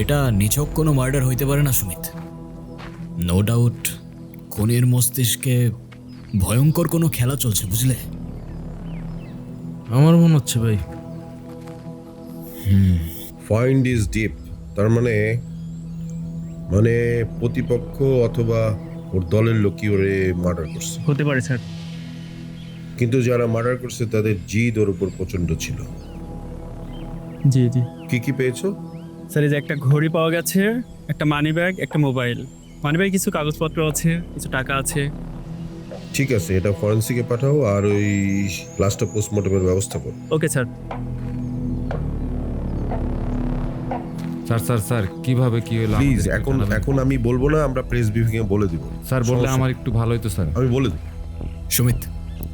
এটা নিছক কোনো মার্ডার হইতে পারে না সুমিত। নো ডাউট খুনির মস্তিষ্কে ভয়ঙ্কর কোনো খেলা চলছে, বুঝলে? আমার মনে হচ্ছে ভাই। ফাইন্ড ইজ ডিপ, তার মানে মানে প্রতিপক্ষ অথবা ওর দলের লোকই ওরে মার্ডার করছে। হতে পারে স্যার। কিন্তু যারা মার্ডার করছে তাদের জিদ ওর উপর প্রচন্ড ছিল। জি জি কি কি পেয়েছো? স্যার, এই যে একটা ঘড়ি পাওয়া গেছে, একটা মানি ব্যাগ, একটা মোবাইল। মানি ব্যাগে কিছু কাগজপত্র আছে, কিছু টাকা আছে। ঠিক আছে, এটা ফরেন্সিকে পাঠাও আর ওই লাস্টটা পোস্টমর্টমের ব্যবস্থা করো। Okay sir. Sir sir sir কিভাবে কি হলো প্লিজ আমাদের একটু এখন জানাবেন? এখন আমি বলবো না, আমরা প্রেস ব্রিফিং এ বলে দিব। স্যার বললে সমস্যা আমার নেই। একটু ভালো হতো স্যার। আমি বলে দিব। সুমিত,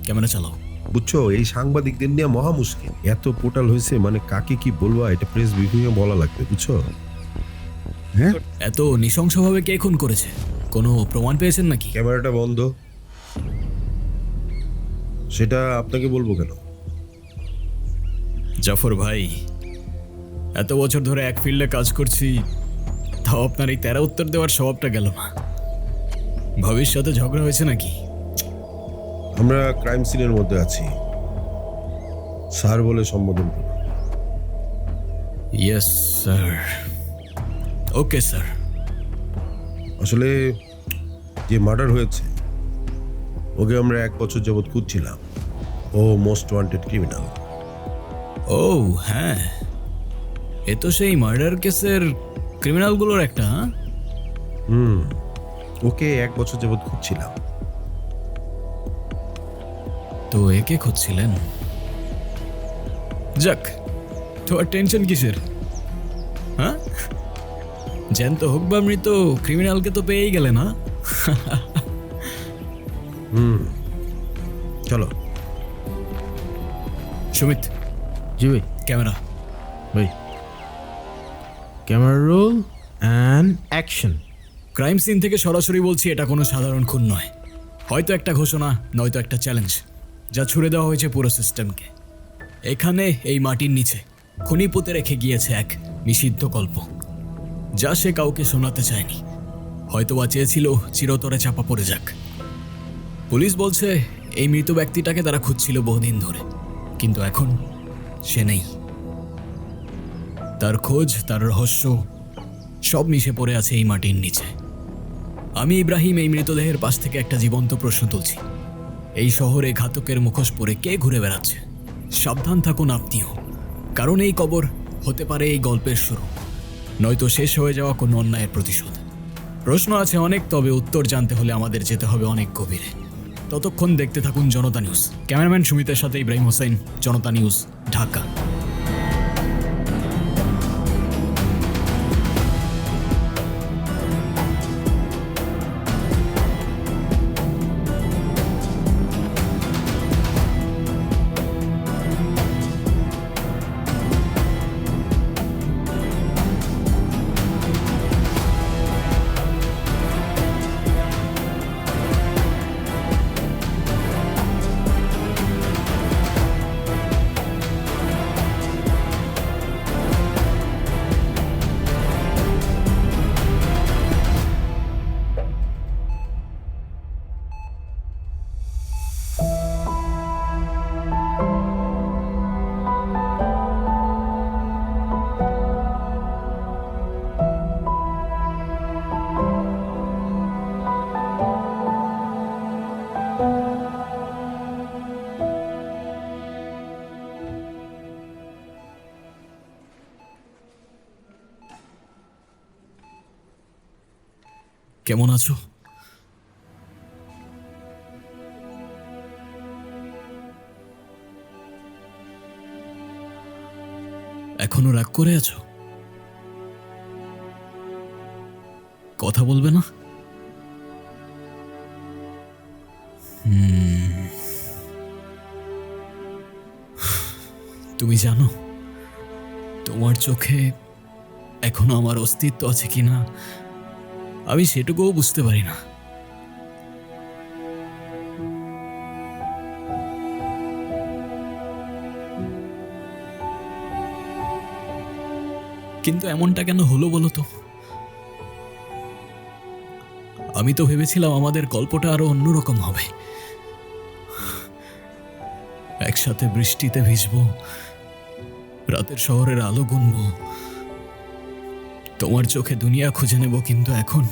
ক্যামেরা চালাও। বুঝছো, এই সাংবাদিকদের নিয়ে মহা মুশকিল। এত পোর্টাল হয়েছে, মানে কাকে কি বলবা এটা প্রেস ব্রিফিং এ বলা লাগবে, বুঝছো? হ্যাঁ, এত নৃশংসভাবে কে খুন করেছে? কোনো প্রমাণ পেয়েছেন নাকি? ক্যামেরাটা বন্ধ। সেটা আপনাকে বলবো কেন? জাফর ভাই, এত বছর ধরে এক ফিল্ডে কাজ করছি, তাও আপনার এই তেরা উত্তর দেওয়ার স্বভাবটা গেল না। ভবিষ্যতে ঝগড়া হয়েছে নাকি? আমরা ক্রাইম সিনের মধ্যে আছি, স্যার বলে সম্বোধন করুন। Yes sir. Okay sir. আসলে যে মার্ডার হয়েছে ওকে আমরা 1 বছর যাবৎ খুঁজছিলাম। ও মোস্ট ওয়ান্টেড ক্রিমিনাল। ও হ্যাঁ, এ তো সেই মার্ডার কেসের ক্রিমিনালগুলোর একটা। হ্যাঁ, ওকে 1 বছর যাবৎ খুঁজছিলাম। তো একে খুঁজছিলেন? যাক, তো আর টেনশন কিসের? হ্যাঁ, জ্যান্ত হোক বা মৃত, ক্রিমিনালকে তো পেয়েই গেলে না? চলো। সুমিত, জি ভাই। ক্যামেরা। ভাই camera roll and action. Crime scene থেকে সরাসরি বলছি, এটা কোনো সাধারণ খুন নয়। হয়তো একটা ঘোষণা, নয়তো একটা চ্যালেঞ্জ, যা ছুড়ে দেওয়া হয়েছে পুরো সিস্টেমকে। এখানে এই মাটির নিচে খুনি পুঁতে রেখে গিয়েছে এক নিষিদ্ধ গল্প, যা সে কাউকে শোনাতে চায়নি। হয়তোবা চেয়েছিল চিরতরে চাপা পড়ে যাক। পুলিশ বলছে এই মৃত ব্যক্তিটাকে তারা খুঁজছিল বহুদিন ধরে, কিন্তু এখন সে নেই। তার খোঁজ, তার রহস্য সব মিশে পড়ে আছে এই মাটির নিচে। আমি ইব্রাহিম এই মৃতদেহের পাশ থেকে একটা জীবন্ত প্রশ্ন তুলছি। এই শহরে ঘাতকের মুখোশ পরে কে ঘুরে বেড়াচ্ছে? সাবধান থাকুন আপনিও, কারণ এই কবর হতে পারে এই গল্পের শুরু, নয়তো শেষ হয়ে যাওয়া কোনো অন্যায়ের প্রতিশোধ। প্রশ্ন আছে অনেক, তবে উত্তর জানতে হলে আমাদের যেতে হবে অনেক গভীরে। ততক্ষণ দেখতে থাকুন জনতা নিউজ। ক্যামেরাম্যান সুমিতের সাথে ইব্রাহিম হোসেন, জনতা নিউজ, ঢাকা। কেমন আছো? এখনো রাগ করে আছো? কথা বলবে না? তুমি জানো তোমার চোখে এখনো আমার অস্তিত্ব আছে কিনা আমি সেটুকুও বুঝতে পারি না। কিন্তু এমনটা কেন হলো বলো তো? আমি তো ভেবেছিলাম আমাদের গল্পটা আরো অন্যরকম হবে। একসাথে বৃষ্টিতে ভিজবো, রাতের শহরের আলো গুনবো, তোমার চোখে দুনিয়া খুঁজে নেব। কিন্তু এখন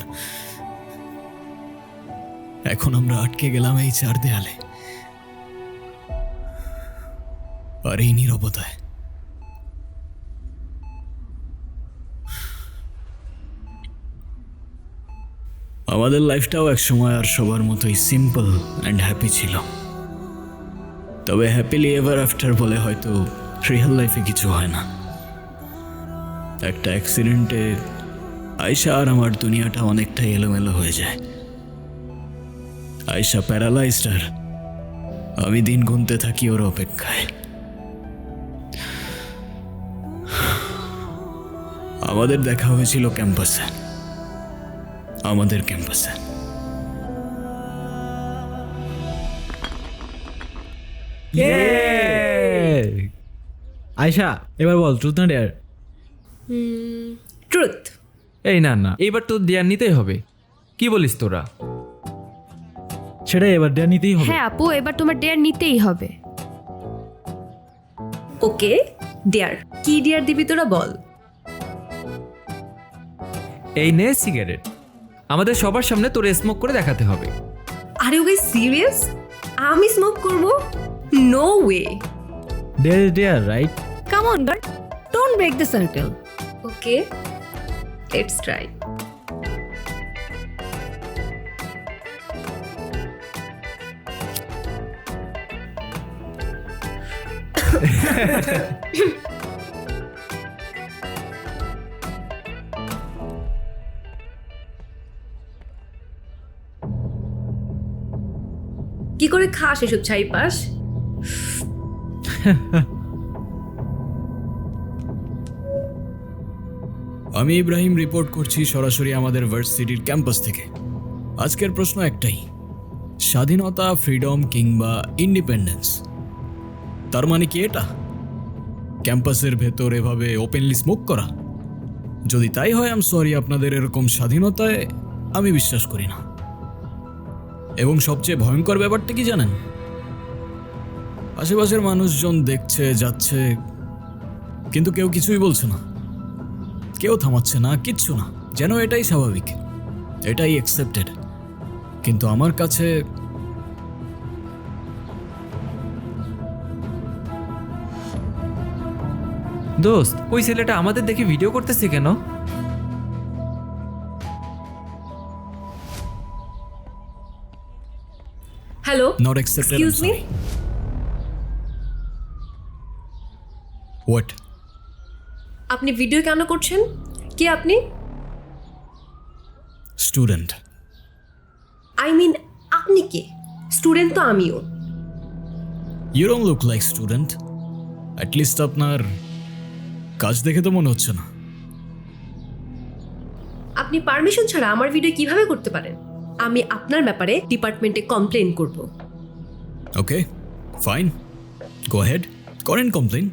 এখন আমরা আটকে গেলাম এই 4 দেয়ালে আর এই নীরবতায়। আমাদের লাইফটাও এক সময় আর সবার মতোই সিম্পল অ্যান্ড হ্যাপি ছিল। তবে হ্যাপিলি এভার আফটার বলে হয়তো রিয়েল লাইফে কিছু হয় না। একটা অ্যাক্সিডেন্টে আয়শা আর আমার দুনিয়াটা অনেকটাই এলোমেলো হয়ে যায়। আয়শা প্যারালাইজড আর আমি দিন গুনতে থাকি ওর অপেক্ষায়। আমাদের দেখা হয়েছিল ক্যাম্পাসে, আমাদের ক্যাম্পাসে। আয়শা, এবার বল ট্রুথ না ডেয়ার? ট্রুথ। এই না না, এইবার তো দেয়ার নিতেই হবে। কি বলিস তোরা? সেটাই, এবার ডেয়ার নিতেই হবে। হ্যাঁ আপু, এবার তোমার ডেয়ার নিতেই হবে। ওকে ডেয়ার, কি ডেয়ার দিবি তোরা বল। এই নে সিগারেট, আমাদের সবার সামনে তোরে স্মোক করে দেখাতে হবে। আরে ওকে সিরিয়াস? আমি স্মোক করব? No way. Dare is dare, right? Come on, girl. Don't break the circle. Okay let's try. কি করে খাস এসব ছাইপাস? আমি ইব্রাহিম রিপোর্ট করছি সরাসরি আমাদের ভার্সিটির ক্যাম্পাস থেকে। আজকের প্রশ্ন একটাই, স্বাধীনতা, ফ্রিডম কিংবা ইন্ডিপেন্ডেন্স? তার মানে কি এটা ক্যাম্পাসের ভেতর এভাবে ওপেনলি স্মোক করা? যদি তাই হয় আই এম সরি, আপনাদের এরকম স্বাধীনতায় আমি বিশ্বাস করি না। এবং সবচেয়ে ভয়ঙ্কর ব্যাপারটা কি জানেন? আশেপাশের মানুষজন দেখছে যাচ্ছে, কিন্তু কেউ কিছুই বলছে না, কেউ থামাচ্ছে না, কিচ্ছু না, যেন এটাই স্বাভাবিক, এটাই অ্যাকসেপ্টেড। কিন্তু আমার কাছে দোস্ত, ওই ছেলেটা আমাদের দেখে ভিডিও করতেছে কেন? Hello, not accepted. Excuse me. What? আপনি ভিডিও কেন করছেন? কে আপনি? স্টুডেন্ট। আই মিন আপনি কে? স্টুডেন্ট তো আমিও। You don't look like student. At least আপনার কাজ দেখে তো মনে হচ্ছে না। আপনি পারমিশন ছাড়া আমার ভিডিও কিভাবে করতে পারেন? আমি আপনার ব্যাপারে ডিপার্টমেন্টে কমপ্লেন করব। ওকে ফাইন, গো হেড, করেন কমপ্লেন।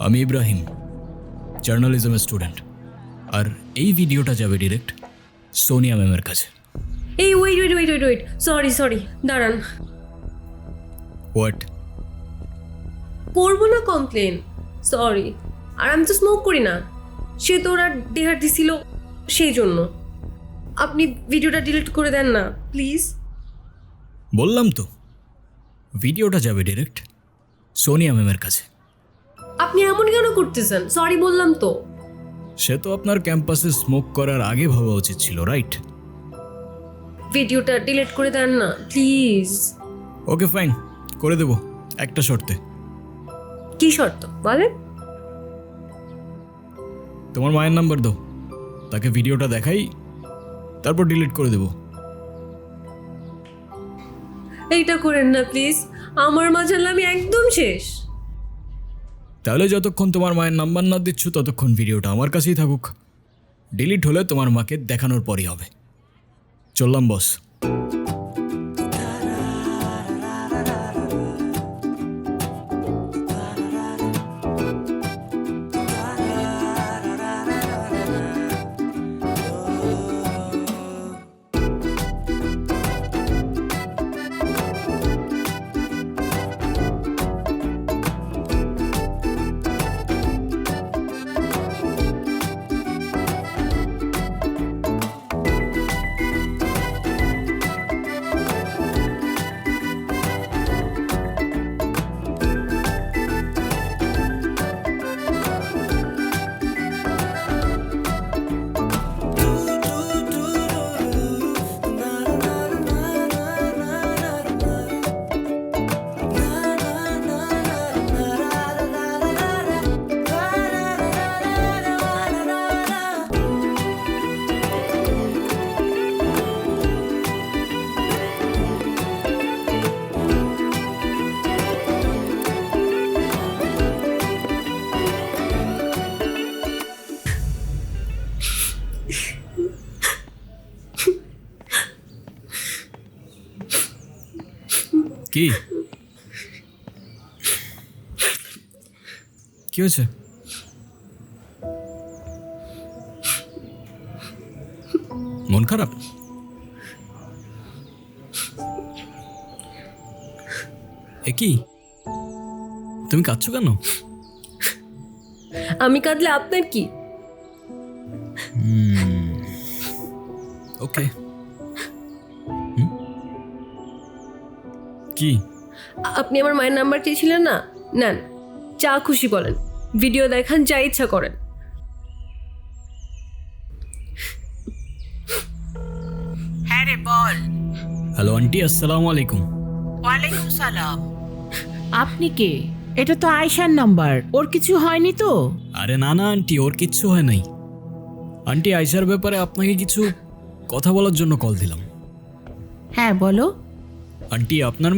আমি ইব্রাহিম, জার্নালিজমের স্টুডেন্ট, আর এই ভিডিওটা যাবে ডিরেক্ট সোনিয়া ম্যামের কাছে। এই wait wait wait wait wait, sorry দাঁড়ান। হোয়াট? করবো না কমপ্লেন, সরি। আর আমি তো স্মোক করি না, সে তো ওরা ডেহার দিছিল সেই জন্য। আপনি ভিডিওটা ডিলিট করে দেন না প্লিজ। বললাম তো ভিডিওটা যাবে ডিরেক্ট সোনিয়া ম্যামের কাছে। আপনি এমন কেন করতেছেন? সরি বললাম তো। সে তো আপনার ক্যাম্পাসে স্মোক করার আগে ভাবা উচিত ছিল, রাইট? ভিডিওটা ডিলিট করে দেন না প্লিজ। ওকে ফাইন, করে দেবো, একটা শর্তে। কি শর্ত বলেন? তোমার মায়ের নাম্বার দাও, তাকে ভিডিওটা দেখাই, তারপর ডিলিট করে দেবো। এইটা করেন না প্লিজ, আমার মা জানলে আমি একদম শেষ। তাহলে যতক্ষণ তোমার মায়ের নাম্বার না দিচ্ছ ততক্ষণ ভিডিওটা আমার কাছেই থাকুক। ডিলিট হলে তোমার মাকে দেখানোর পরই হবে। চললাম বস। কি কি হয়েছে? মন খারাপ? এ কি, তুমি কাঁদছো কেন? আমি কাঁদলে আপনার কি? ওকে। কি? আপনি আমার মায়ের নাম্বার চেয়েছিলেন না, নেন, যা খুশি বলেন, ভিডিও দেখান, যা ইচ্ছা করেন। হ্যাঁ রে বল। হ্যালো আন্টি, আসসালামু আলাইকুম। ওয়ালাইকুম সালাম। আপনি কে? এটা তো আয়শার নাম্বার, ওর কিছু হয়নি তো? আরে না না আন্টি, ওর কিচ্ছু হয় নাই। আন্টি, আয়শার ব্যাপারে আপনাকে কিছু কথা বলার জন্য কল দিলাম। হ্যাঁ বলো। আন্টি, আপনার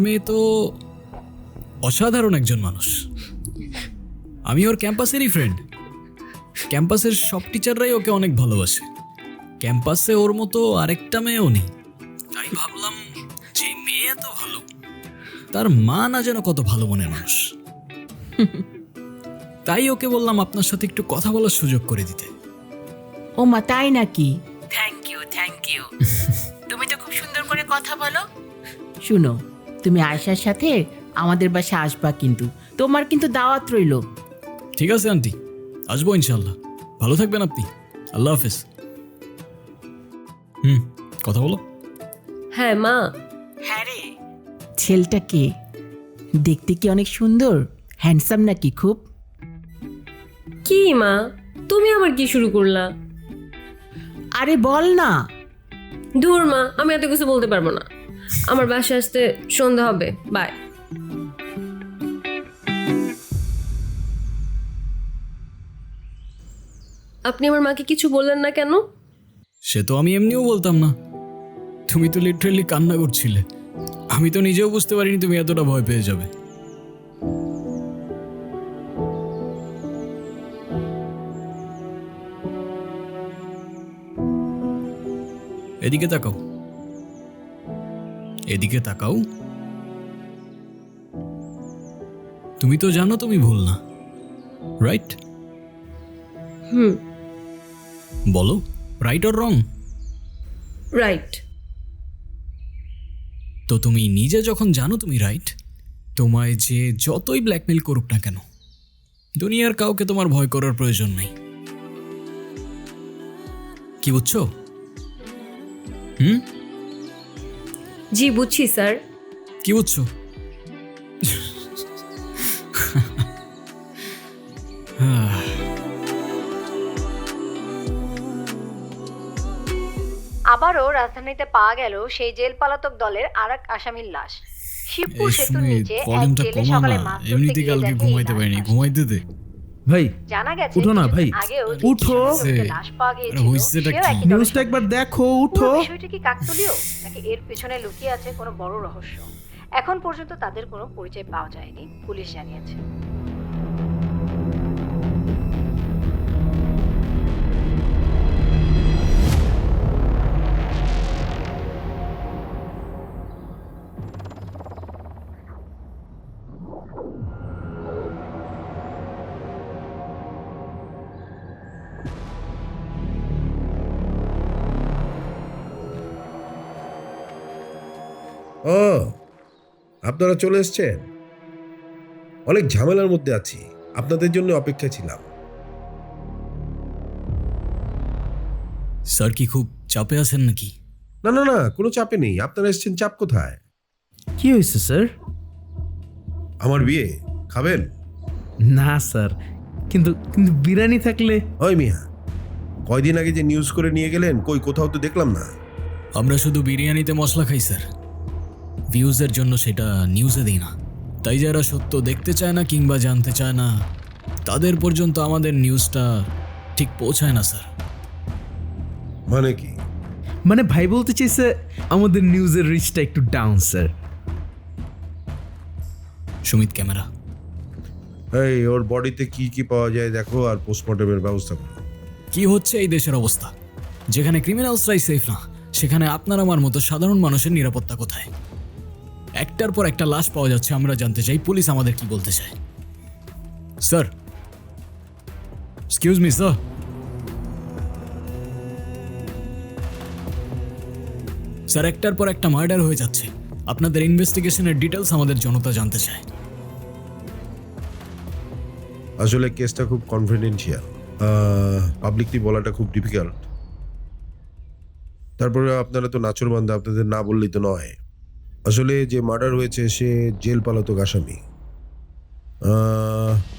মেয়ে তো অসাধারণ একজন মানুষ। আমি ওর ক্যাম্পাসেরই ফ্রেন্ড। ক্যাম্পাসের সব টিচাররাই ওকে অনেক ভালোবাসে। ক্যাম্পাসে ওর মতো আরেকটা মেয়েও নেই। তাই ভাবলাম, যে মেয়ে এত ভালো, তার মা না যেন কত ভালো মনের মানুষ। তাই ওকে বললাম আপনার সাথে একটু কথা বলার সুযোগ করে দিতে। ও মা, তাই নাকি? Thank you thank you. তুমি তো খুব সুন্দর করে কথা বলো। শুনো, তুমি আয়শার সাথে আমাদের বাসায় আসবা, কিন্তু তোমার কিন্তু দাওয়াত রইলো। ঠিক আছে আন্টি, আসবো ইনশাল্লাহ। ভালো থাকবেন আপনি। আল্লাহ হাফেজ। কথা বলো। হ্যাঁ মা। হ্যাঁ রে, ছেলেটা কে? দেখতে কি অনেক সুন্দর, হ্যান্ডসাম নাকি খুব? কি মা, তুমি আবার কি শুরু করলা? আরে বল না। দূর মা, আমি এত কিছু বলতে পারবো না। আমার বাসায় আসতে সন্ধ্যা হবে, বাই। আপনি আমার মাকে কিছু বললেন না কেন? সে তো আমি এমনিও বলতাম না। তুমি তো লিটারেলি কান্না করছিলে। আমি তো নিজেও বুঝতে পারিনি তুমি এতটা ভয় পেয়ে যাবে। এদিকে তাকাও, এদিকে তাকাও। তুমি তো জানো তুমি ভুল না, রাইট? বলো, রাইট অর রং? রাইট। তো তুমি নিজে যখন জানো তুমি রাইট, তোমায় যে যতই ব্ল্যাকমেল করুক না কেন, দুনিয়ার কাউকে তোমার ভয় করার প্রয়োজন নেই। কি বুঝছো? জি বুঝছি স্যার। কি বুঝছো? আবারও রাজধানীতে পাওয়া গেল সেই জেল পলাতক দলের আরেক আসামির লাশ। শিবপুর সেতুর নিচে এক ভলিউমটা জেলে কমা সকালে না, মাছ ধরতে এমনিতে গিয়ে কালকে দেখে এই ঘুমাইতে লাশ পারিনি, ভাসছে। ঘুমাইতে দে। ভাই জানা গেছে উঠো না ভাই, কিছুদিন আগেও যে উঠো। কিশোরীর লাশ পাওয়া আরে গিয়েছিল, হইছেটা সেও কি? একই দলের নিউজটা একবার দেখো, উঠো। পুরো বিষয়টি কি কাকতালীয় নাকি এর পেছনে লুকিয়ে আছে কোনো বড় রহস্য? এখন পর্যন্ত তাদের কোনো পরিচয় পাওয়া যায়নি, পুলিশ জানিয়েছে। ও, আপনারা চলে এসেছেন। অনেক ঝামেলার মধ্যে আছি, আপনাদের জন্য অপেক্ষা ছিলাম। স্যার কি খুব চাপে আছেন নাকি? না না না, কোনো চাপে নেই। আপনারা এসেছেন, চাপ কোথায়? কি হয়েছে স্যার? আমার বিয়ে খাবেন? না স্যার, কিন্তু কিন্তু বিরিয়ানি থাকলে। ওই মিয়া, কয়দিন আগে যে নিউজ করে নিয়ে গেলেন, কই কোথাও তো দেখলাম না। আমরা শুধু বিরিয়ানিতে মশলা খাই স্যার, ভিউজের জন্য সেটা নিউজে দিই না। তাই যারা সত্য দেখতে চায় না কিংবা জানতে চায় না, তাদের পর্যন্ত আমাদের নিউজটা ঠিক পৌঁছায় না স্যার। মানে কি? মানে ভাই বলতে চাইছে আমাদের নিউজের রিচটা একটু ডাউন স্যার। সুমিত ক্যামেরা। এই, ওর বডিতে কি কি পাওয়া যায় দেখো, আর পোস্টমর্টমের ব্যবস্থা করো। কি হচ্ছে এই দেশের অবস্থা? যেখানে ক্রিমিনালসরাই সেফ না, সেখানে আপনার আমার মতো সাধারণ মানুষের নিরাপত্তা কোথায়? একটার পর একটা লাশ পাওয়া যাচ্ছে, আমরা জানতে চাই পুলিশ আমাদের কি বলতে চায়। Sir, excuse me sir. Sir, একটার পর একটা মার্ডার হয়ে যাচ্ছে, আপনাদের ইনভেস্টিগেশনের ডিটেলস আমাদের জনতা জানতে চায়। আসলে কেসটা খুব কনফিডেন্সিয়াল, পাবলিকলি বলাটা খুব ডিফিকাল্ট। তারপরে আপনারা তো নাচরবান্ধা, আপনাদের না বললেই তো নয়। আসলে যে মার্ডার হয়েছে সে জেল পালাতক আসামি।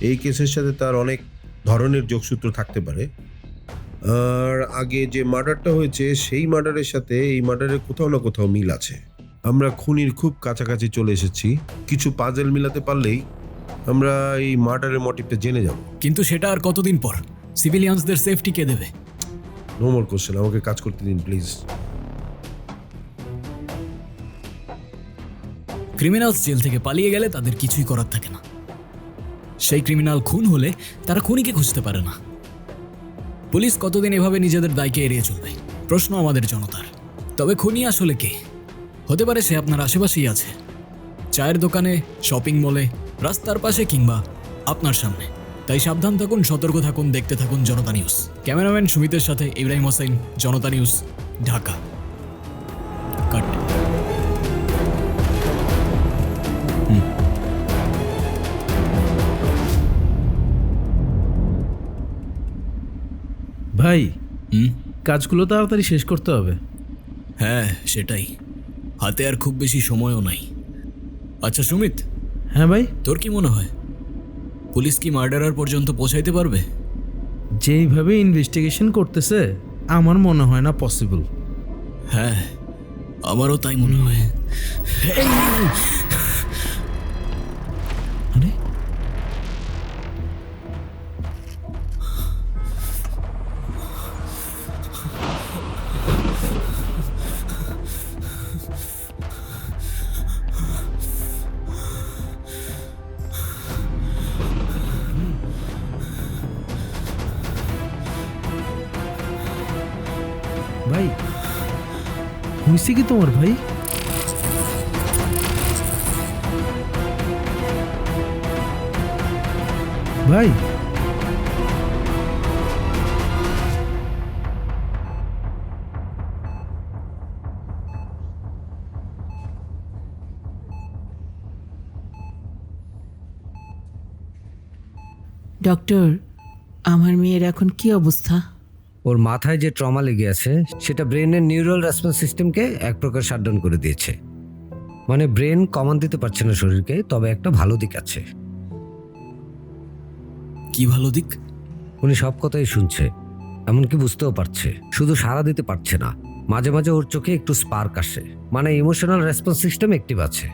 এই কেসের সাথে তার অনেক ধরনের যোগসূত্র থাকতে পারে। আর আগে যে মার্ডারটা হয়েছে সেই মার্ডারের সাথে এই মার্ডারের কোথাও না কোথাও মিল আছে। আমরা খুনির খুব কাছাকাছি চলে এসেছি, কিছু পাজেল মিলাতে পারলেই আমরা এই মার্ডারের মোটিভটা জেনে যাব। কিন্তু সেটা আর কতদিন পর? সিভিলিয়ানসদের সেফটি কে দেবে? নো মোর কোশ্চেন, আমাকে কাজ করতে দিন প্লিজ। ক্রিমিনালস জেল থেকে পালিয়ে গেলে তাদের কিছুই করার থাকে না। সেই ক্রিমিনাল খুন হলে তারা খুনিকে খুঁজতে পারে না। পুলিশ কতদিন এভাবে নিজেদের দায়কে এড়িয়ে চলবে? প্রশ্ন আমাদের জনতার। তবে খুনি আসলে কে? হতে পারে সে আপনার আশেপাশেই আছে, চায়ের দোকানে, শপিং মলে, রাস্তার পাশে কিংবা আপনার সামনে। তাই সাবধান থাকুন, সতর্ক থাকুন, দেখতে থাকুন জনতা নিউজ। ক্যামেরাম্যান সুমিতের সাথে ইব্রাহিম হোসেন, জনতা নিউজ, ঢাকা। কাট। ভাই, হুম, কাজগুলো তাড়াতাড়ি শেষ করতে হবে। হ্যাঁ সেটাই, হাতে আর খুব বেশি সময়ও নাই। আচ্ছা সুমিত, হ্যাঁ ভাই, তোর কি মনে হয় পুলিশ কি মার্ডারার পর্যন্ত পৌঁছাইতে পারবে? যেইভাবে ইনভেস্টিগেশন করতেছে আমার মনে হয় না পসিবল। হ্যাঁ, আমারও তাই মনে হয়। আরে ভাই, হয়েছে কি তোমার ভাই? ভাই, ডক্টর, আমার মেয়ের এখন কি অবস্থা? ওর মাথায় যে ট্রমা লেগে আছে সেটা ব্রেনের নিউরাল রেসপন্স সিস্টেমকে এক প্রকার শাটডাউন করে দিয়েছে। মানে ব্রেন কমান্ড দিতে পারছে না শরীরকে। তবে একটা ভালো দিক আছে। কি ভালো দিক? উনি সব কথাই শুনছে, এমনকি বুঝতেও পারছে। শুধু সাড়া দিতে পারছে না, মাঝে মাঝে ওর চোখে একটু স্পার্ক আসে। মানে ইমোশনাল রেসপন্স সিস্টেম অ্যাক্টিভ আছে।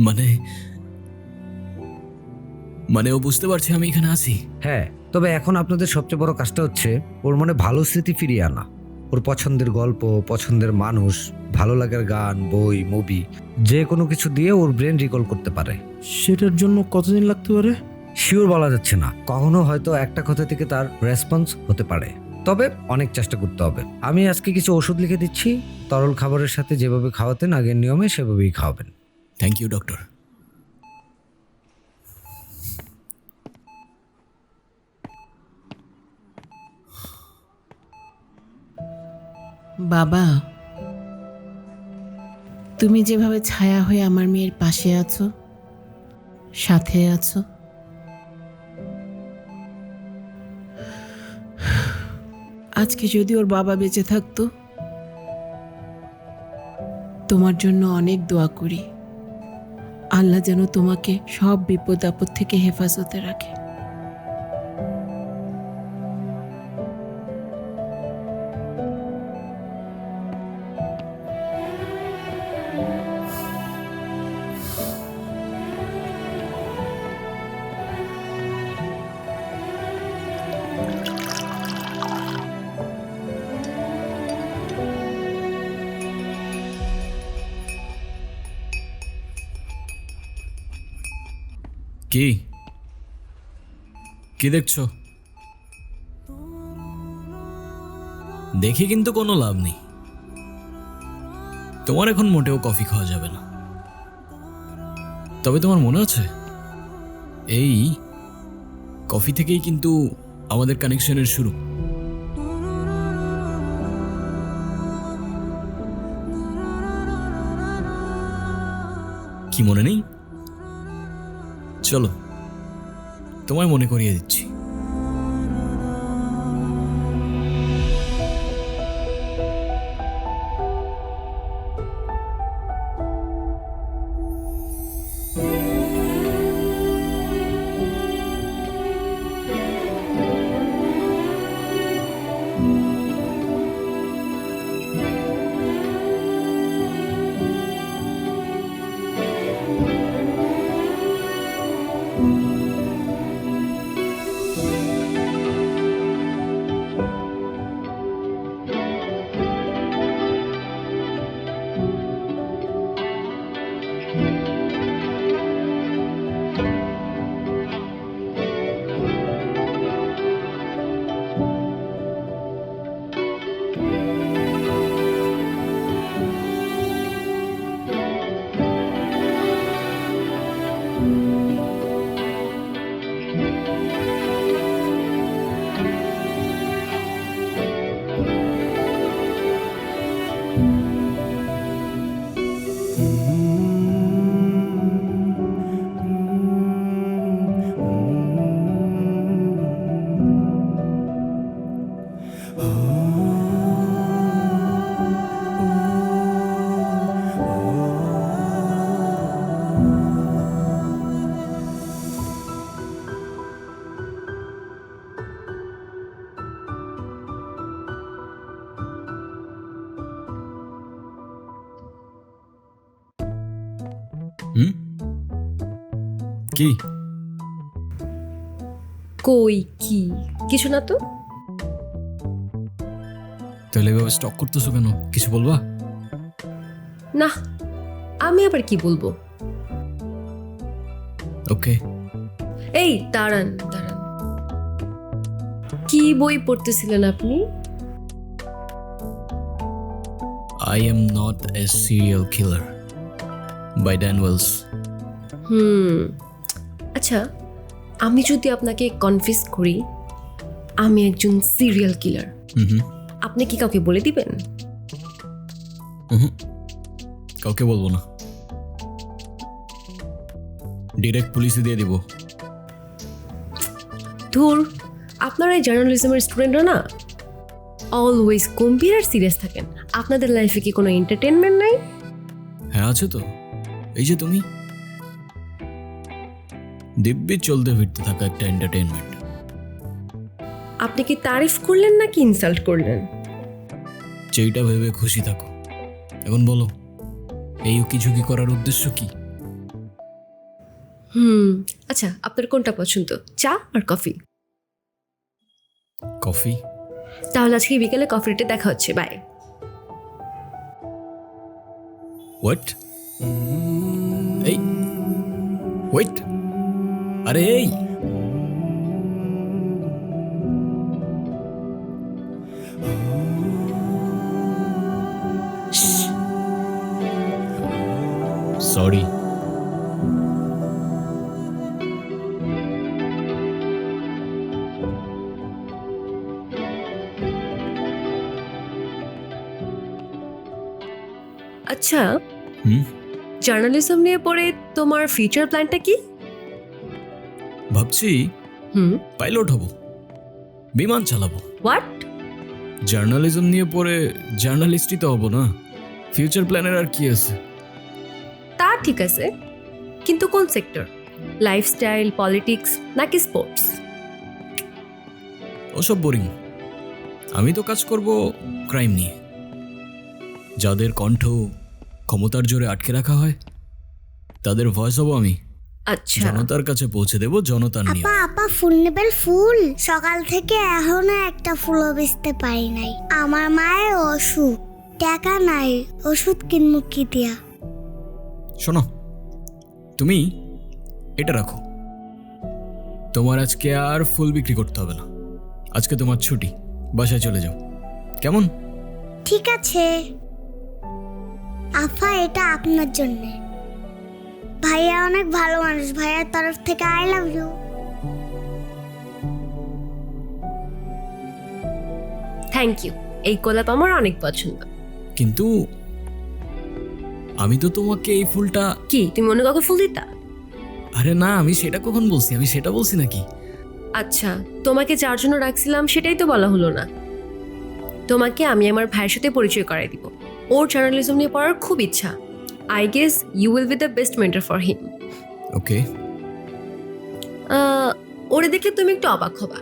মানে মানে ও বুঝতে পারছে আমি এখানে আছি? হ্যাঁ, তবে এখন আপনাদের সবচেয়ে বড় কাজটা হচ্ছে ওর মনে ভালো স্মৃতি ফিরিয়ে আনা। ওর পছন্দের গল্প, পছন্দের মানুষ, ভালো লাগার গান, বই, মুভি, যে কোনো কিছু দিয়ে ওর ব্রেন রিকল করতে পারে। সেটার জন্য কতদিন লাগতে পারে? শিওর বলা যাচ্ছে না, কখনো হয়তো একটা কথা থেকে তার রেসপন্স হতে পারে। তবে অনেক চেষ্টা করতে হবে। আমি আজকে কিছু ওষুধ লিখে দিচ্ছি, তরল খাবারের সাথে যেভাবে খাওয়াতেন আগের নিয়মে সেভাবেই খাওয়াবেন। Thank you doctor. বাবা, তুমি যেভাবে ছায়া হয়ে আমার মেয়ের পাশে আছো, সাথে আছো, আজকে যদি ওর বাবা বেঁচে থাকতো, তোমার জন্য অনেক দোয়া করি। আল্লাহ যেন তোমাকে সব বিপদ আপদ থেকে হেফাজতে রাখে। কি কি দেখছো? দেখে কিন্তু কোনো লাভ নেই। তোমার এখন মোটেও কফি খাওয়া যাবে না। তবে তোমার মনে আছে, এই কফি থেকেই কিন্তু আমাদের কানেকশনের শুরু। কি মনে নেই? চলো, তোমায় মনে করিয়ে দিচ্ছি। কি কই কি কিছু না তো। তাহলে এভাবে স্টক করতেছো কেন? কিছু বলবা? না, আমি আবার কি বলবো। ওকে। এই দাঁড়ান দাঁড়ান, কি বই পড়তেছিলেন আপনি? I am not a serial killer by Dan Wells. আচ্ছা, আমি যদি আপনাকে কনফিউজ করি আমি একজন সিরিয়াল কিলার, আপনি কি কাউকে বলে দিবেন? কাউকে বলবো না, ডিরেক্ট পুলিশে দিয়ে দিব। ধুর, আপনারা এই জার্নালিজমের স্টুডেন্টরা না অলওয়েজ গম্ভীর আর সিরিয়াস থাকেন। আপনাদের লাইফে কি কোনো এন্টারটেনমেন্ট নাই? হ্যাঁ আছে তো, এই যে তুমি, দিব্যি চলতে ফিরতে থাকা একটা এন্টারটেনমেন্ট। আপনি কি তারিফ করলেন নাকি ইনসাল্ট করলেন? যেইটা ভেবে খুশি থাকো। এখন বলো, এই উকিঝুঁকি করার উদ্দেশ্য কি? আচ্ছা, আপনার কোনটা পছন্দ, চা আর কফি? কফি। তাহলে আজকে বিকেলে কফি ডেটে দেখা হচ্ছে, বাই। হোয়াট? এই ওয়েট, আরে এই সরি। আচ্ছা, জার্নালিজম নিয়ে পড়ে তোমার ফিউচার প্ল্যানটা কি? ভাবছি পাইলট হব, বিমান চালাবো। হোয়াট? জার্নালিজম নিয়ে পড়ে জার্নালিস্টই তো হব না, ফিউচার প্ল্যানের আর কি আছে? তা ঠিক আছে, কিন্তু কোন সেক্টর? লাইফস্টাইল, পলিটিক্স নাকি স্পোর্টস? ওসব বোরিং। আমি তো কাজ করব ক্রাইম নিয়ে, যাদের কণ্ঠ ক্ষমতার জোরে আটকে রাখা হয় তাদের ভয়েস হব আমি। আচ্ছা, জনতার কাছে পৌঁছে দেব জনতার নিয়ে। আপা ফুল নেবেন? ফুল সকাল থেকে এখনো একটা ফুলও বেচতে পারি নাই। আমার মায়ের অসুখ, টাকা নাই, ওষুধ কিনবো কি দিয়া? শোনো, তুমি এটা রাখো, তোমার আজকে আর ফুল বিক্রি করতে হবে না। আজকে তোমার ছুটি, বাসায় চলে যাও। কেমন? ঠিক আছে আফা, এটা আপনার জন্য। ভাইয়া অনেক ভালো মানুষ, ভাইয়ার তরফ থেকে I love you. Thank you, এই গোলাপ আমার অনেক পছন্দ। কিন্তু আমি তো তোমাকে এই ফুলটা... কি তুমি অন্য কাউকে ফুল দিতা? আরে না, আমি সেটা কখন বলছি? আমি সেটা বলছি নাকি? আচ্ছা, তোমাকে যার জন্য রাখছিলাম সেটাই তো বলা হলো না। তোমাকে আমি আমার ভাইয়ের সাথে পরিচয় করাই দিব। ওর জার্নালিজম নিয়ে পড়ার খুব ইচ্ছা। I guess you will be the best mentor for him. Okay. ওরে দেখলে তুমি একটু অবাক হবা।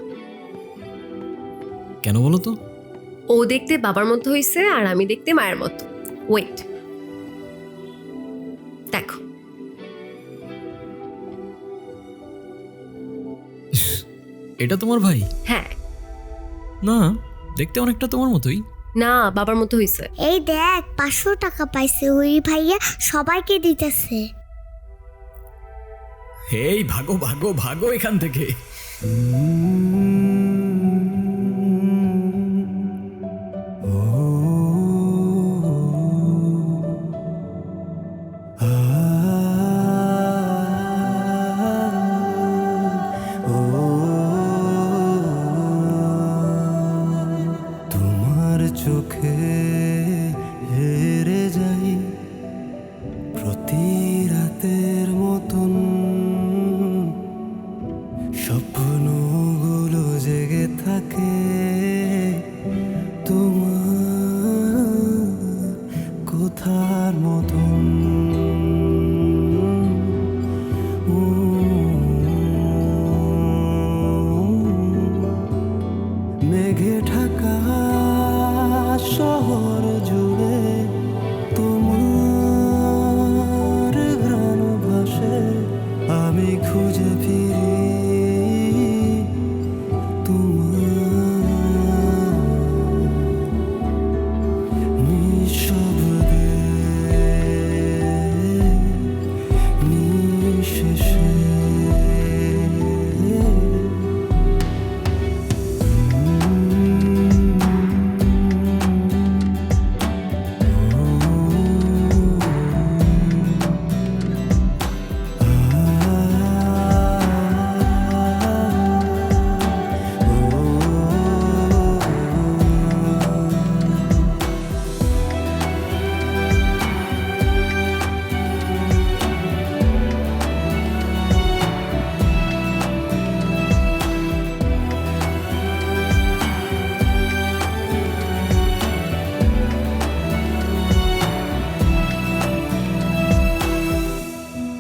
কেন বলো তো? ও দেখতে বাবার মতো হয়েছে আর আমি দেখতে মায়ের মতো। ওয়েট, দেখো। এটা তোমার ভাই? হ্যাঁ। না, দেখতে অনেকটা তোমার মতোই। না, বাবার মতো হয়েছে। এই দেখ 500 টাকা পাইছে, ওই ভাইয়া সবাইকে দিতেছে। এই ভাগো ভাগো ভাগো এখান থেকে। তোমার চোখে হেরে যাই প্রতি রাতের মতন, স্বপ্নগুলো জেগে থাকে তোমার কথার মতন। মেঘে ঢাকা শহর জুড়ে তোমার ঘ্রাণ ভাসে, আমি খুঁজে ফিরি তোমার নিঃশব্দে নিঃশেষে।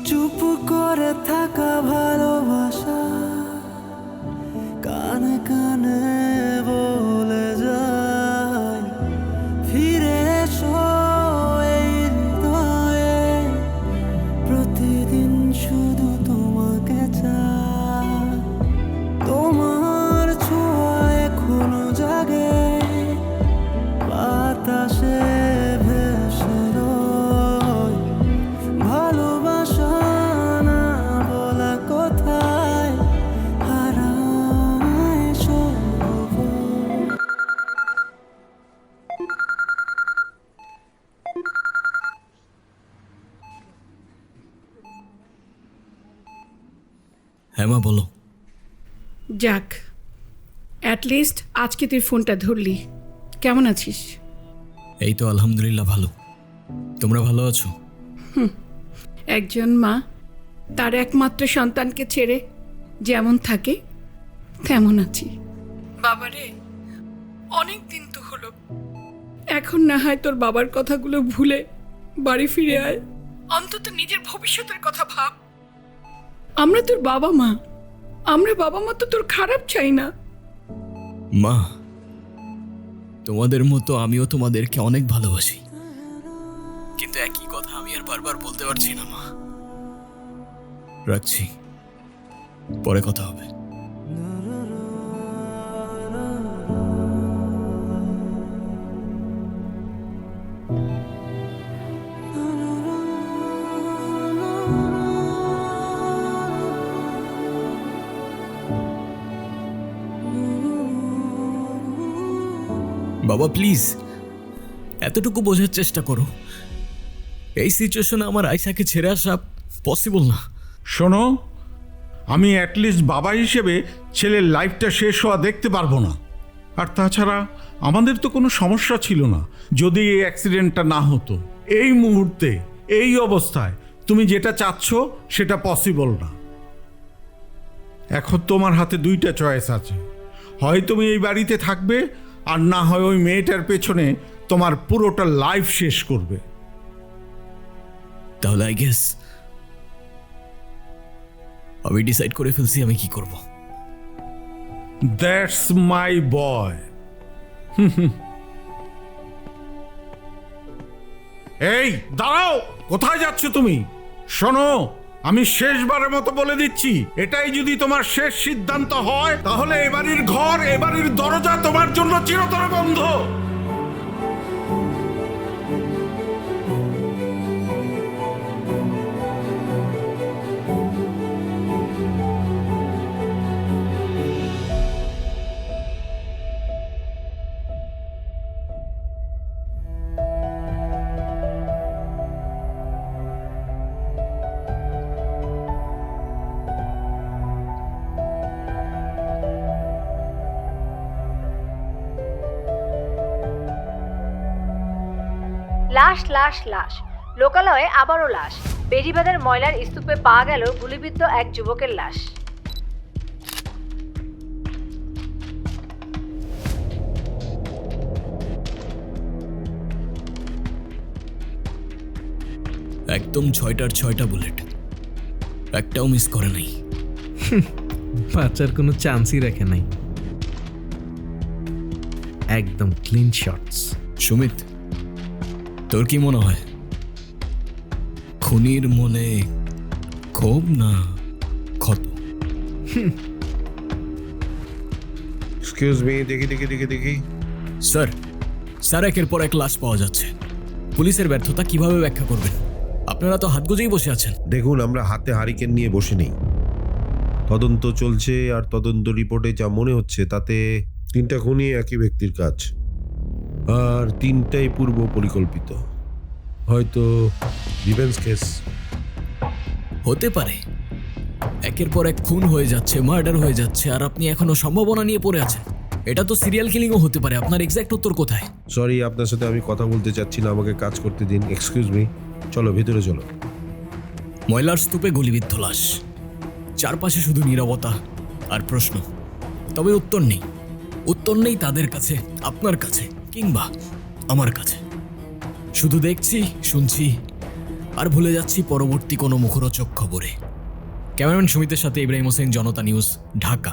চুপ করে থাকা ভালোবাসা কানে কানে বলে যায়, ফিরে এসো এই হৃদয়ে, প্রতিদিন শুধু তোমাকে চাই। তোমার ছোঁয়া এখনো জাগে বাতাসে ভেসে রয়, ভালোবাসা না বলা কোথায় হারায় সব। হ্যাঁ মা, বলো। যাক, অ্যাটলিস্ট আজকে তুই ফোনটা ধরলি। কেমন আছিস? এই তো আলহামদুলিল্লাহ ভালো। তোমরা ভালো আছো? একজন মা তার একমাত্র সন্তানকে ছেড়ে যেমন থাকে তেমন আছি। বাবারে, অনেক দিন তো হলো। এখন না হয় তোর বাবার কথাগুলো ভুলে বাড়ি ফিরে আয়, অন্তত নিজের ভবিষ্যতের কথা ভাব। আমরা তোর বাবা মা, আমরা বাবা মা তো তোর খারাপ চাই না। মা, তোমাদের মতো আমিও তোমাদেরকে অনেক ভালোবাসি, কিন্তু একই কথা আমি আর বারবার বলতে পারছি না মা। রাখছি, পরে কথা হবে। বাবা প্লিজ এতটুকু বোঝার চেষ্টা করো, এই সিচুয়েশনে আমার আয়শাকে ছেড়ে আসা পসিবল না। শোনো, আমি অ্যাটলিস্ট বাবা হিসেবে ছেলের লাইফটা শেষ হওয়া দেখতে পারবো না। আর তাছাড়া আমাদের তো কোনো সমস্যা ছিল না যদি এই অ্যাক্সিডেন্টটা না হতো। এই মুহূর্তে এই অবস্থায় তুমি যেটা চাচ্ছ সেটা পসিবল না। এখন তোমার হাতে দুইটা চয়েস আছে, হয় তুমি এই বাড়িতে থাকবে আর না হয় ওই মেয়েটার পেছনে তোমার পুরোটা লাইফ শেষ করবে। তাহলে আই গেস আমি ডিসাইড করে ফেলছি আমি কি করব। দ্যাটস মাই বয়। এই দাঁড়াও, কোথায় যাচ্ছ তুমি? শোনো, আমি শেষবারের মতো বলে দিচ্ছি, এটাই যদি তোমার শেষ সিদ্ধান্ত হয় তাহলে এবাড়ির ঘর, এবাড়ির দরজা তোমার জন্য চিরতরে বন্ধ। লাশ লাশ লাশ, লোকালয়ে আবারও লাশ। বেড়িবাঁধের ময়লার স্তূপে পাওয়া গেল গুলিবিদ্ধ এক যুবকের লাশ। একদম 6টার 6টা বুলেট, একটাও মিস করে নাই। বাঁচার কোনো চান্সই রাখে নাই, একদম ক্লিন শটস। সুমিত, তোর কি মনে হয় খুনির মনে ক্ষোভ না ক্ষত? এক্সকিউজ মি, দেখি দেখি দেখি দেখি। স্যার, স্যার একের পর এক লাশ পাওয়া যাচ্ছে। পুলিশের ব্যর্থতা কিভাবে ব্যাখ্যা করবেন? আপনারা তো হাত গুজেই বসে আছেন। দেখুন, আমরা হাতে হারিকেন নিয়ে বসে নেই, তদন্ত চলছে। আর তদন্ত রিপোর্টে যা মনে হচ্ছে তাতে 3টা খুনই একই ব্যক্তির কাজ, আর 3টাই পূর্ব পরিকল্পিত। হয়তো রিভেঞ্জ কেস হতে পারে। একের পর এক খুন হয়ে যাচ্ছে, মার্ডার হয়ে যাচ্ছে, আর আপনি এখনো সম্ভাবনা নিয়ে পড়ে আছেন। এটা তো সিরিয়াল কিলিংও হতে পারে। আপনার এক্সাক্ট উত্তর কোথায়? সরি, আপনার সাথে আমি কথা বলতে চাচ্ছি না, আমাকে কাজ করতে দিন। এক্সকিউজ মি, চলো ভিতরে চলো। ময়লার স্তূপে গুলিবিদ্ধ লাশ, চারপাশে শুধু নীরবতা আর প্রশ্ন, তবে উত্তর নেই। উত্তর নেই তাদের কাছে, আপনার কাছে, কিংবা আমার কাছে। শুধু দেখছি, শুনছি, আর ভুলে যাচ্ছি পরবর্তী কোনো মুখরোচক খবরে। ক্যামেরাম্যান সুমিতের সাথে ইব্রাহিম হোসেন, জনতা নিউজ, ঢাকা।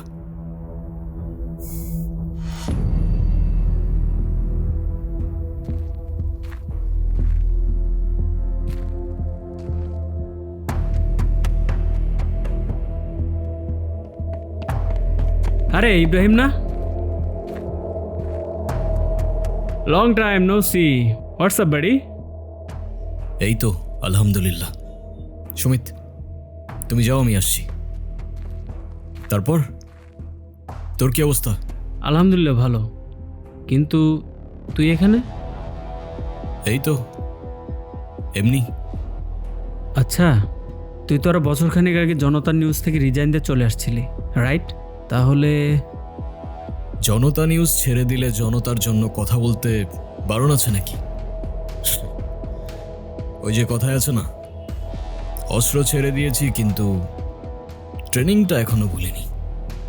আরে ইব্রাহিম না? Long time no see. WhatsApp বাড়ি? এই তো আলহামদুলিল্লাহ। সুমিত, তুমি যাও, আমি আসছি। তারপর তোর কি অবস্থা? আলহামদুলিল্লাহ ভালো, কিন্তু তুই এখানে? এই তো এমনি। আচ্ছা, তুই তো আরো বছরখানেক আগে জনতা নিউজ থেকে রিজাইন দিয়ে চলে আসছিলি, রাইট? তাহলে জনতা নিউজ ছেড়ে দিলে জনতার জন্য কথা বলতে বারণ আছে নাকি? ওই যে কথায় আছে না, অস্ত্র ছেড়ে দিয়েছি কিন্তু ট্রেনিংটা এখনো ভুলিনি।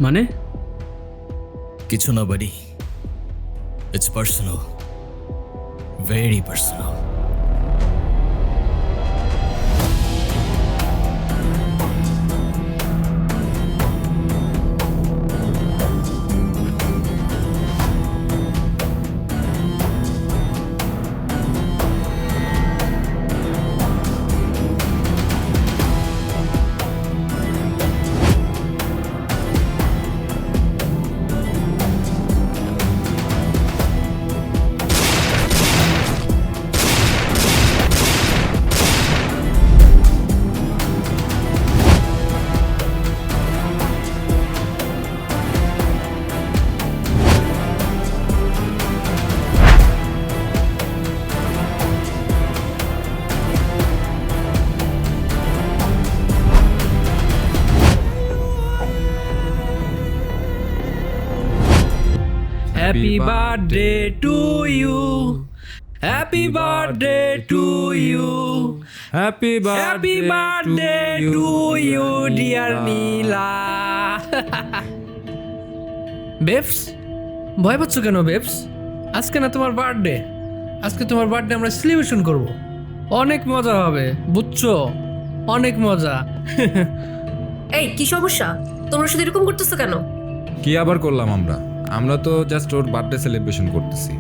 মানে? কিছু না বাড়ি, it's personal, very personal. Birthday to you, happy birthday to you, happy birthday to you dear Neela. Babes, ভয় পাচ্ছ কেন বেবস? আজকে না তোমার বার্থডে, আজকে তোমার বার্থডে আমরা সেলিব্রেশন করব, অনেক মজা হবে, বুঝছো? অনেক মজা। এই কি সমস্যা, তোমরা শুধু এরকম করতেছো কেন? কি আবার করলাম আমরা? আমরা তো জাস্ট ওর বার্থডে সেলিব্রেশন করতেছি।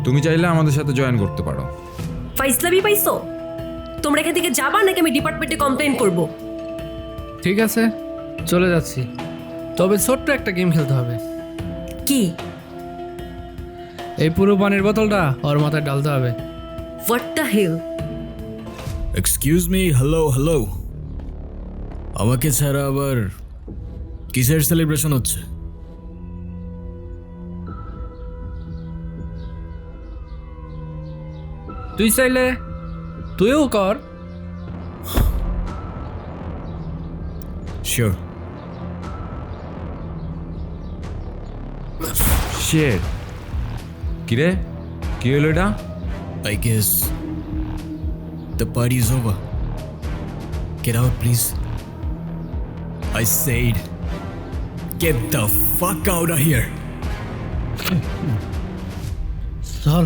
তুমি চাইলে আমাদের সাথে জয়েন করতে পারো। ফাইজলামি পাইছো? তোমরা এখান থেকে যাবা নাকি আমি ডিপার্টমেন্টে কমপ্লেইন করব? ঠিক আছে, চলে যাচ্ছি, তবে ছোট্ট একটা গেম খেলতে হবে। কি? এই পুরো পানির বোতলটা ওর মাথায় ডালতে হবে। What the hell? Excuse me, hello hello, আমাকে ছাড়া আবার কিসের সেলিব্রেশন হচ্ছে? তুই চাইলে তুইও কর। শিওর। শেট, কিরে কি হলো এটা? I guess the party's over. Get out, please. I said, get the fuck out of here. চল।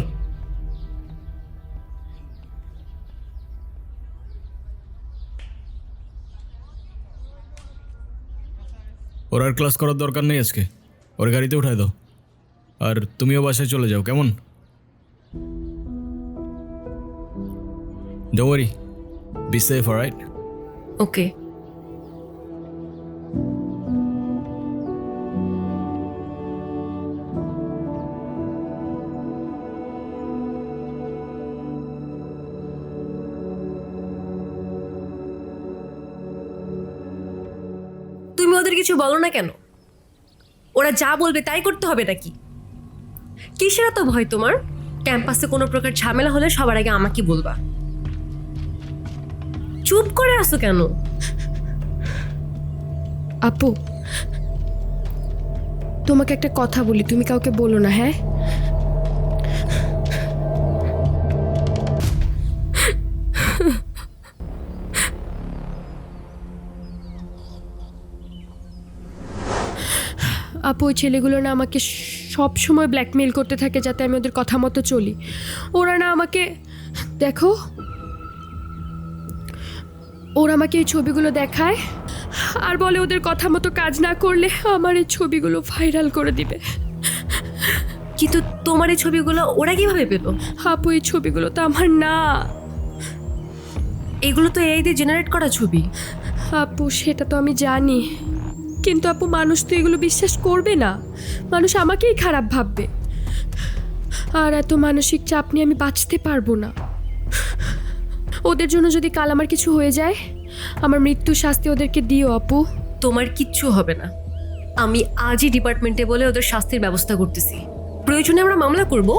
ওর আর ক্লাস করার দরকার নেই আজকে, ওর গাড়িতে উঠায় দাও, আর তুমিও বাসায় চলে যাও, কেমন? Don't worry, be safe, alright? ওকে। তুমি ওদের কিছু বলো না কেন? ওরা যা বলবে তাই করতে হবে নাকি? কিসের এত ভয় তোমার? ক্যাম্পাসে কোনো প্রকার ঝামেলা হলে সবার আগে আমাকে বলবা। চুপ করে আসো কেন? আপু, তোমাকে একটা কথা বলি, তুমি কাউকে বলো না, হ্যাঁ? আপু, ওই ছেলেগুলো না আমাকে সব সময় ব্ল্যাকমেইল করতে থাকে যাতে আমি ওদের কথা মতো চলি। ওরা না আমাকে, দেখো, ওরা আমাকে এই ছবিগুলো দেখায় আর বলে ওদের কথা মতো কাজ না করলে আমার এই ছবিগুলো ভাইরাল করে দিবে। কিন্তু তোমার এই ছবিগুলো ওরা কিভাবে পেলো? আপু, এই ছবিগুলো তো আমার না, এগুলো তো এআই দিয়ে জেনারেট করা ছবি। আপু সেটা তো আমি জানি, কিন্তু আপু মানুষ তো এগুলো বিশ্বাস করবে না, মানুষ আমাকেই খারাপ ভাববে, আর এত মানসিক চাপ নিয়ে আমি বাঁচতে পারবো না। ওদের জন্য যদি কাল আমার কিছু হয়ে যায়, আমার মৃত্যুর শাস্তি ওদেরকে দিও আপু। তোমার কিচ্ছু হবে না, আমি আজই ডিপার্টমেন্টে বলে ওদের শাস্তির ব্যবস্থা করতেছি, প্রয়োজনে আমরা মামলা করব।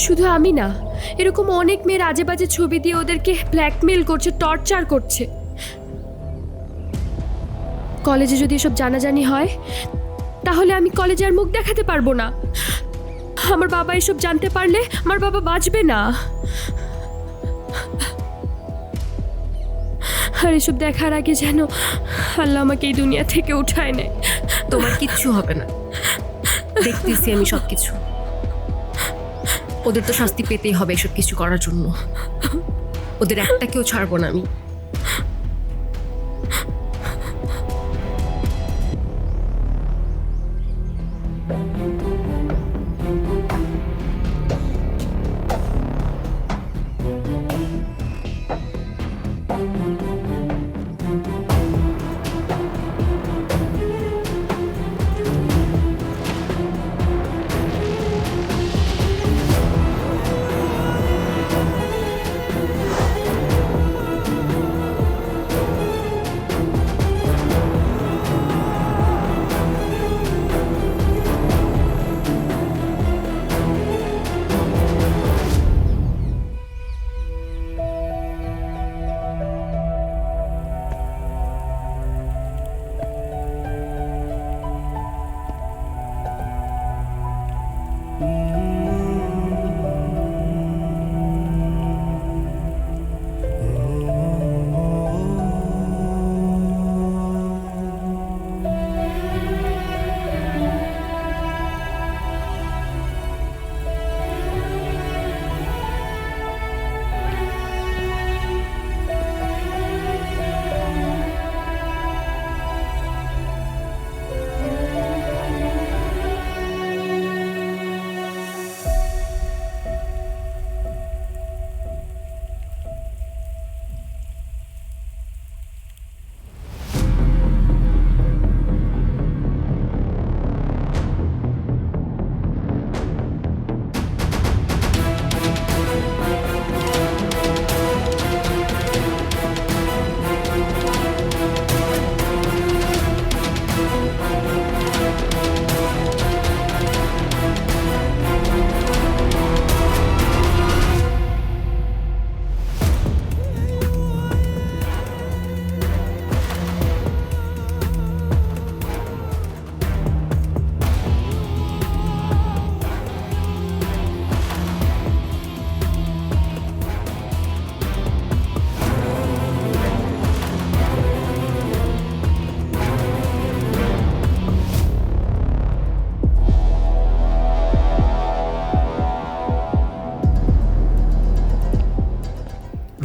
শুধু আমি না, এরকম অনেক মেয়ের আজে বাজে ছবি দিয়ে ওদেরকে ব্ল্যাকমেল করছে, টর্চার করছে। কলেজে যদি এসব জানাজানি হয় তাহলে আমি কলেজে আর মুখ দেখাতে পারবো না। আমার বাবা এসব জানতে পারলে আমার বাবা বাঁচবে না। আর এসব দেখার আগে যেন আল্লাহ আমাকে এই দুনিয়া থেকে উঠায় নেয়। তোমার কিচ্ছু হবে না, দেখতেছি আমি সব কিছু। ওদের তো শাস্তি পেতেই হবে এসব কিছু করার জন্য, ওদের একটাকেও ছাড়বো না আমি।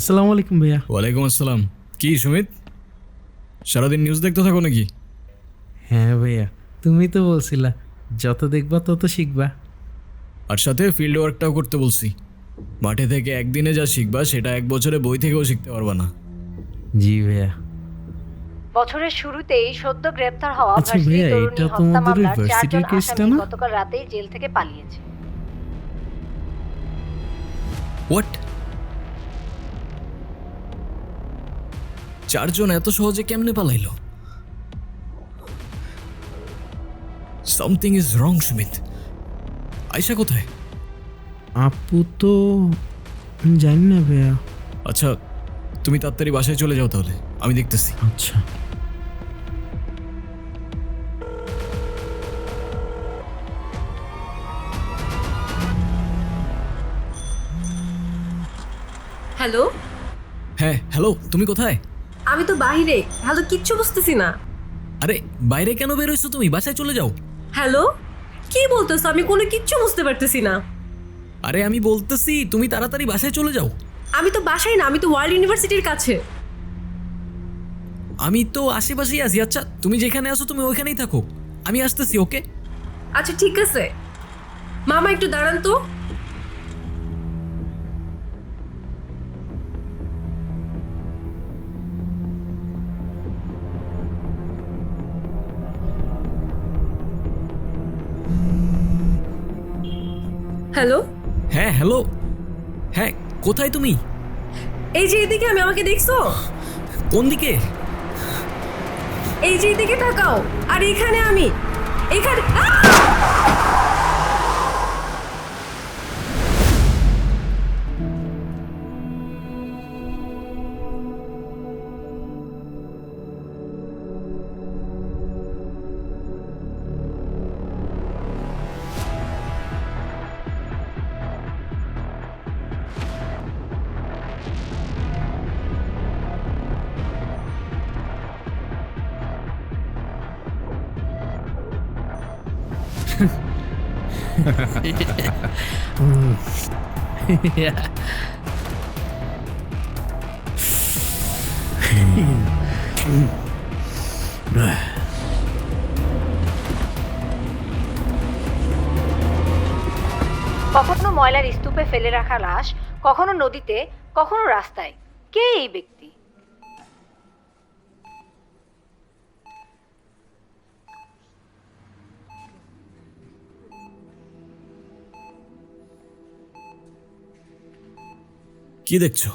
আসসালামু আলাইকুম ভাইয়া। ওয়ালাইকুম আসসালাম। কি সুমিত, সারাদিন নিউজ দেখতে থাকো নাকি? হ্যাঁ ভাইয়া, তুমি তো বলছিলা যত দেখবা তত শিখবা। আর সাথে ফিল্ড ওয়ার্কটাও করতে বলছি। মাঠে থেকে একদিনে যা শিখবা সেটা 1 বছরে বই থেকেও শিখতে পারবা না। জি ভাইয়া। বছরের শুরুতেই সদ্য গ্রেপ্তার হওয়া আচ্ছা ভার্সিটি ভাইয়া, তরুণী এটা হত্যা তোমাদের ওই মামলার ভার্সিটির 4জন কেসটা আসামি না? গতকাল রাতেই জেল থেকে পালিয়েছে। হোয়াট? 4 জন এত সহজে কেমনে পালাইলো? Something is wrong Sumit. Ayesha কোথায়? আপু তো জানি না ভাইয়া। আচ্ছা, তুমি তাড়াতাড়ি বাসায় চলে যাও তাহলে, আমি দেখতেছি। আচ্ছা। হ্যালো, হ্যাঁ হ্যালো, তুমি কোথায়? আমি তো বাইরে। হ্যালো, কিচ্ছু বুঝতেছি না। আরে বাইরে কেন বের হইছো তুমি? বাসায় চলে যাও। হ্যালো, কি বলতেছো? আমি কোনো কিচ্ছু বুঝতে পারতেছি না। আরে আমি বলতেছি তুমি তাড়াতাড়ি বাসায় চলে যাও। আমি তো বাসায় না, আমি তো ওয়ার্ল্ড ইউনিভার্সিটির কাছে। আমি তো আশেপাশেই আছি। আচ্ছা তুমি যেখানে আছো তুমি ওইখানেই থাকো, আমি আসতেছি। ওকে আচ্ছা ঠিক আছে। মামা একটু দাঁড়ান তো। হ্যালো। হ্যাঁ হ্যালো। হ্যাঁ কোথায় তুমি? এই যে এদিকে। আমি, আমাকে দেখছো? কোন দিকে? এই যে এদিকে তাকাও। আর এখানে আমি, এখানে। কখনো ময়লার স্তূপে ফেলে রাখা লাশ, কখনো নদীতে, কখনো রাস্তায়। কে এই ব্যক্তি? কি দেখছো?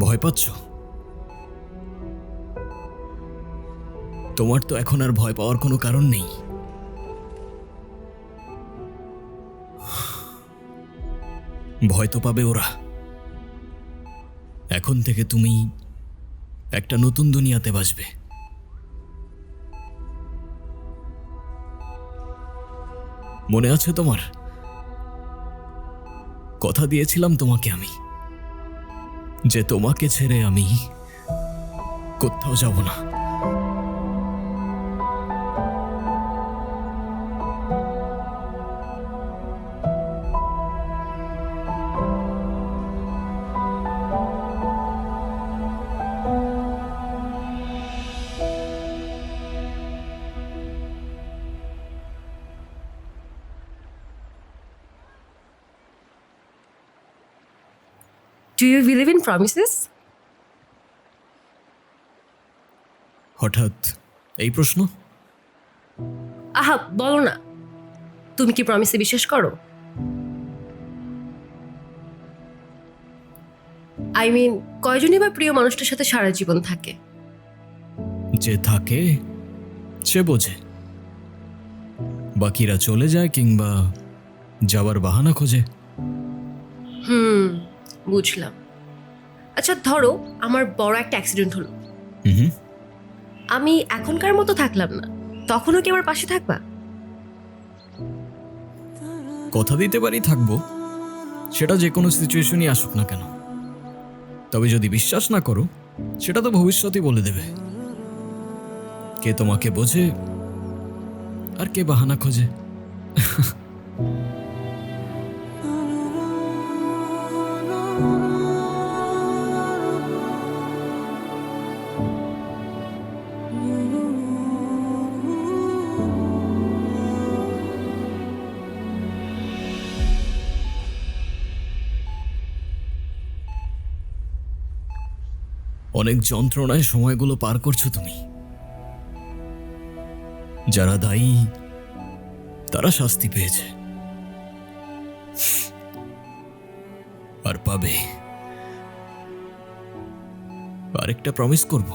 ভয় পাচ্ছ? তোমার তো এখন আর ভয় পাওয়ার কোনো কারণ নেই। ভয় তো পাবে ওরা। এখন থেকে তুমি একটা নতুন দুনিয়াতে বাসবে। মনে আছে তোমার? কথা দিয়েছিলাম তোমাকে আমি, যে তোমাকে ছেড়ে আমি কোথাও যাব না। Do you believe in promises? হঠাৎ এই প্রশ্ন? আহা, বলো না। তুমি কি প্রমিসে বিশ্বাস করো? আই মিন, কয়জনই বা প্রিয় মানুষটার সাথে সারা জীবন থাকে? যে থাকে সে বোঝে, বাকিরা চলে যায় কিংবা যাওয়ার বাহানা খোঁজে। বুঝলাম। আচ্ছা ধরো আমার বড় একটা অ্যাক্সিডেন্ট হলো, আমি এখনকার মতো থাকলাম না, তখনও কি আমার পাশে থাকবা? কথা দিতে পারি থাকবো, সেটা যে কোনো সিচুয়েশনই আসুক না কেন। তবে যদি বিশ্বাস না করো, সেটা তো ভবিষ্যতই বলে দেবে। কে তোমাকে বোঝে, আর কে বাহানা খোঁজে? অনেক যন্ত্রণায় সময়গুলো পার করছো তুমি। যারা দায়ী তারা শাস্তি পেয়েছে আর পাবে। আরেকটা প্রমিস করব,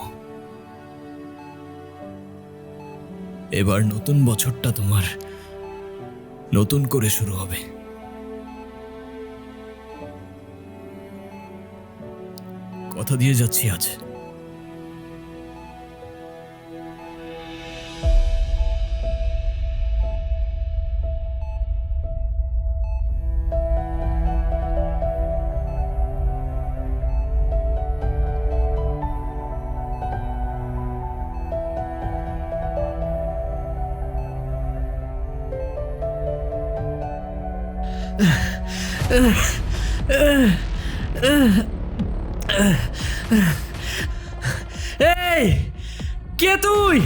এবার নতুন বছরটা তোমার নতুন করে শুরু হবে। কথা দিয়ে যাচ্ছি আজ। এই কে তুই?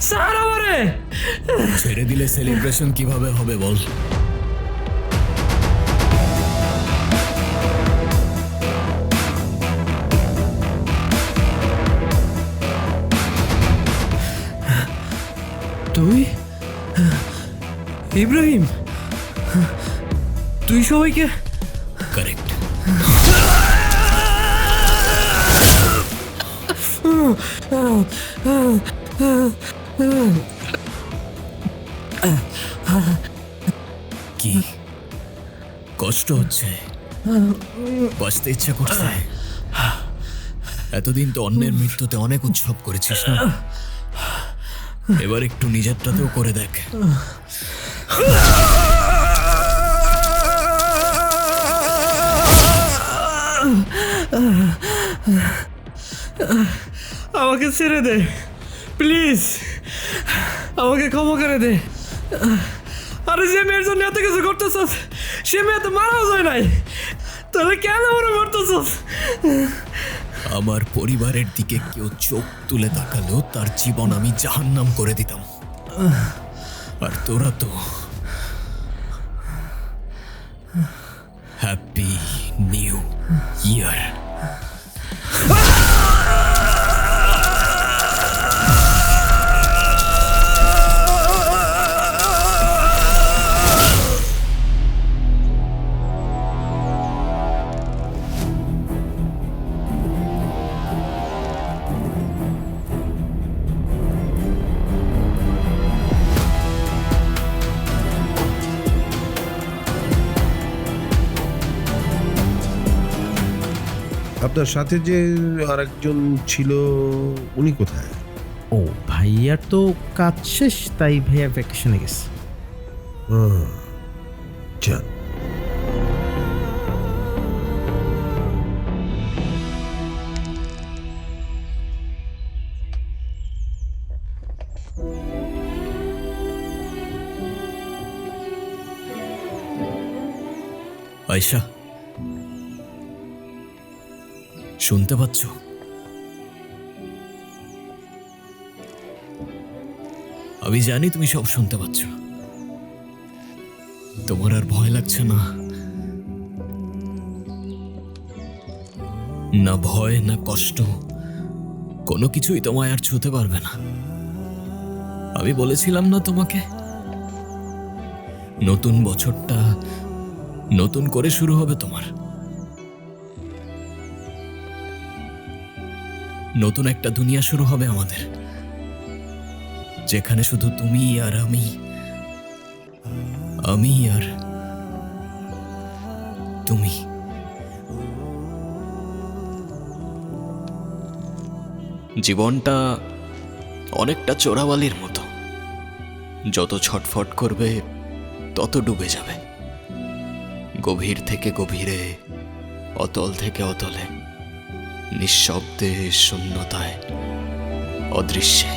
ছাড় আমারে। ছেড়ে দিলে সেলিব্রেশন কিভাবে হবে বল? তুই ইব্রাহিম? তুই সবাইকে? কারেক্ট। কি কষ্ট হচ্ছে? বাঁচতে ইচ্ছা করছে? এতদিন তো অন্যের মৃত্যুতে অনেক উৎসব করেছিস না, এবার একটু নিজেরটাতেও করে দেখ। আমাকে ছেড়ে দে প্লিজ, আমাকে ক্ষমা করে দে। আরে যে মেয়ের জন্য এত কিছু করতেছস সে মেয়ে তো মারাও যায় নাই, তাহলে কেন মনে করতেছস? আমার পরিবারের দিকে কেউ চোখ তুলে তাকালেও তার জীবন আমি জাহান্নাম করে দিতাম, আর তোরা তো হ্যাপি নিউ ইয়ার। আপনার সাথে যে আরেকজন ছিল উনি কোথায়? ও ভাইয়ার তো কাজ শেষ, তাই ভাইয়া ভ্যাকেশনে গেছে। যান। আয়শা, শুনতে পাচ্ছ? আমি জানি তুমি সব শুনতে পাচ্ছ। তোমার আর ভয় লাগছে না? না ভয় না কষ্ট, কোনো কিছুই তোমায় আর ছুঁতে পারবে না। আমি বলেছিলাম না তোমাকে, নতুন বছরটা নতুন করে শুরু হবে তোমার। নতুন একটা দুনিয়া শুরু হবে আমাদের, যেখানে শুধু তুমি আর আমি আর তুমি। জীবনটা অনেকটা চোরাবালির মতো, যত ছটফট করবে তত ডুবে যাবে, গভীর থেকে গভীরে, অতল থেকে অতলে, নিঃশব্দে, শূন্যতায়, অদৃশ্যে।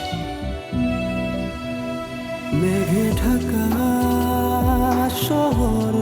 মেঘ ঢাকা শহর